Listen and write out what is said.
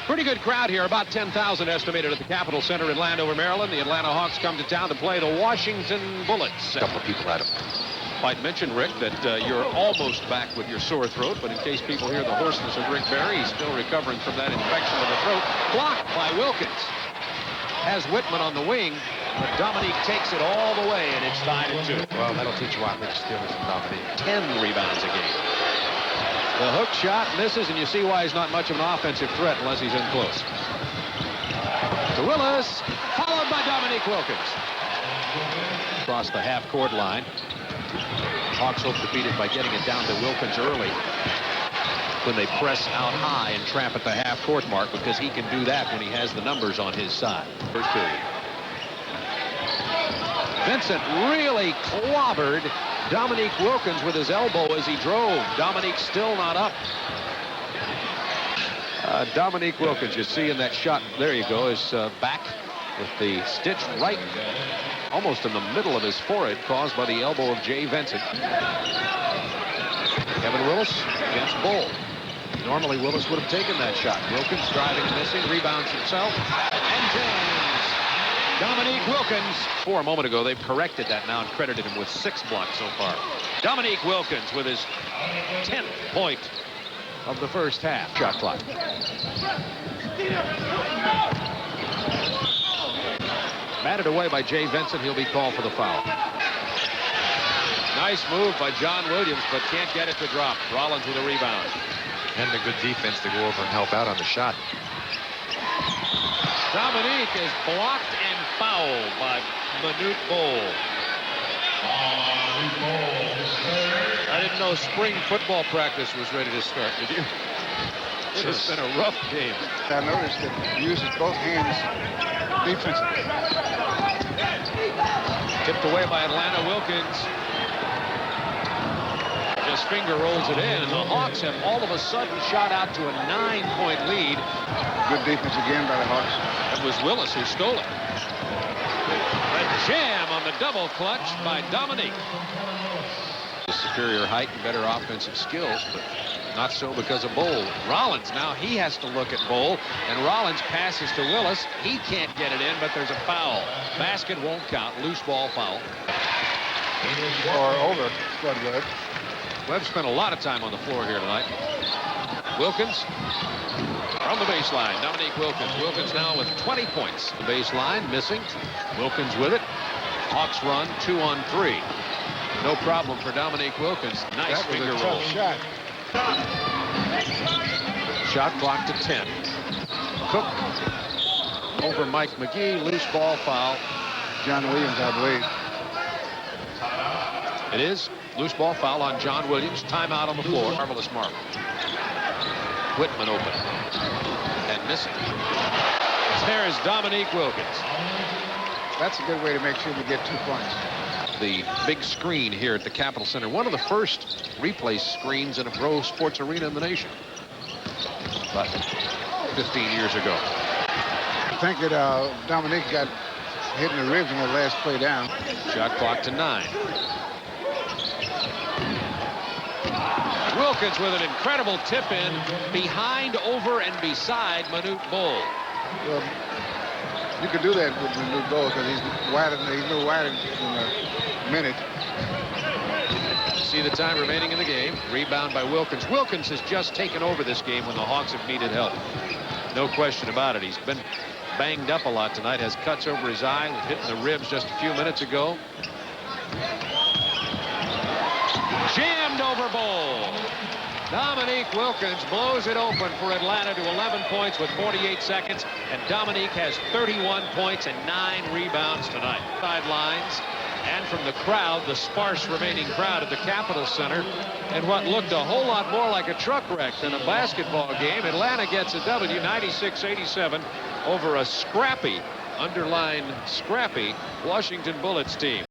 Pretty good crowd here, about 10,000 estimated at the Capitol Center in Landover, Maryland. The Atlanta Hawks come to town to play the Washington Bullets. A couple of people at him. Might mention, Rick, that you're almost back with your sore throat, but in case people hear the hoarseness of Rick Barry, he's still recovering from that infection of the throat. Blocked by Wilkins. Has Whitman on the wing, but Dominique takes it all the way, and it's tied at 2. Well, that'll teach you why Mitch Steelers from Dominique. 10 rebounds a game. The hook shot misses, and you see why he's not much of an offensive threat unless he's in close. To Willis, followed by Dominique Wilkins. Across the half-court line. Hawks hope to beat it by getting it down to Wilkins early when they press out high and trap at the half-court mark, because he can do that when he has the numbers on his side. First period. Vincent really clobbered Dominique Wilkins with his elbow as he drove. Dominique still not up. Dominique Wilkins, you see in that shot, there you go, is back with the stitch right almost in the middle of his forehead, caused by the elbow of Jay Vincent. Kevin Willis against Bol. Normally Willis would have taken that shot. Wilkins driving and missing, rebounds himself, and James. Dominique Wilkins. A moment ago, they've corrected that now and credited him with 6 blocks so far. Dominique Wilkins with his 10th point of the first half. Shot clock. Batted away by Jay Vincent. He'll be called for the foul. Nice move by John Williams, but can't get it to drop. Rollins with a rebound. And a good defense to go over and help out on the shot. Dominique is blocked and fouled by Manute Bol. I didn't know spring football practice was ready to start, did you? It has been a rough game. I noticed that he uses both hands defensively. Tipped away by Atlanta. Wilkins just finger rolls it in, and the Hawks have all of a sudden shot out to a 9-point lead. Good defense again by the Hawks. It was Willis who stole it. A jam on the double clutch by Dominique. Superior height and better offensive skills, but not so because of Bol. Rollins, now he has to look at Bol, and Rollins passes to Willis. He can't get it in, but there's a foul. Basket won't count. Loose ball foul. Or over. Good. Webb spent a lot of time on the floor here tonight. Wilkins from the baseline. Dominique Wilkins. Wilkins now with 20 points. The baseline missing. Wilkins with it. Hawks run 2-on-3. No problem for Dominique Wilkins. Nice finger roll. Shot. Shot clock to 10. Cook over Mike McGee. Loose ball foul. John Williams, I believe. It is. Loose ball foul on John Williams. Timeout on the floor. Marvelous mark. Whitman open. And missing. There is Dominique Wilkins. That's a good way to make sure we get 2 points. The big screen here at the Capitol Center. One of the first replay screens in a pro sports arena in the nation. About 15 years ago. I think that Dominique got hit in the ribs in the last play down. Shot clock to 9. Wilkins with an incredible tip in behind, over, and beside Manute Bol. Well, you could do that with Manute Bol because he's a little wider than a minute. See the time remaining in the game. Rebound by Wilkins. Wilkins has just taken over this game when the Hawks have needed help. No question about it. He's been banged up a lot tonight. Has cuts over his eye. Was hit in the ribs just a few minutes ago. Jammed over Bol. Dominique Wilkins blows it open for Atlanta to 11 points with 48 seconds. And Dominique has 31 points and 9 rebounds tonight. Sidelines. And from the crowd, the sparse remaining crowd at the Capitol Center, and what looked a whole lot more like a truck wreck than a basketball game, Atlanta gets a W, 96-87, over a scrappy, underline scrappy, Washington Bullets team.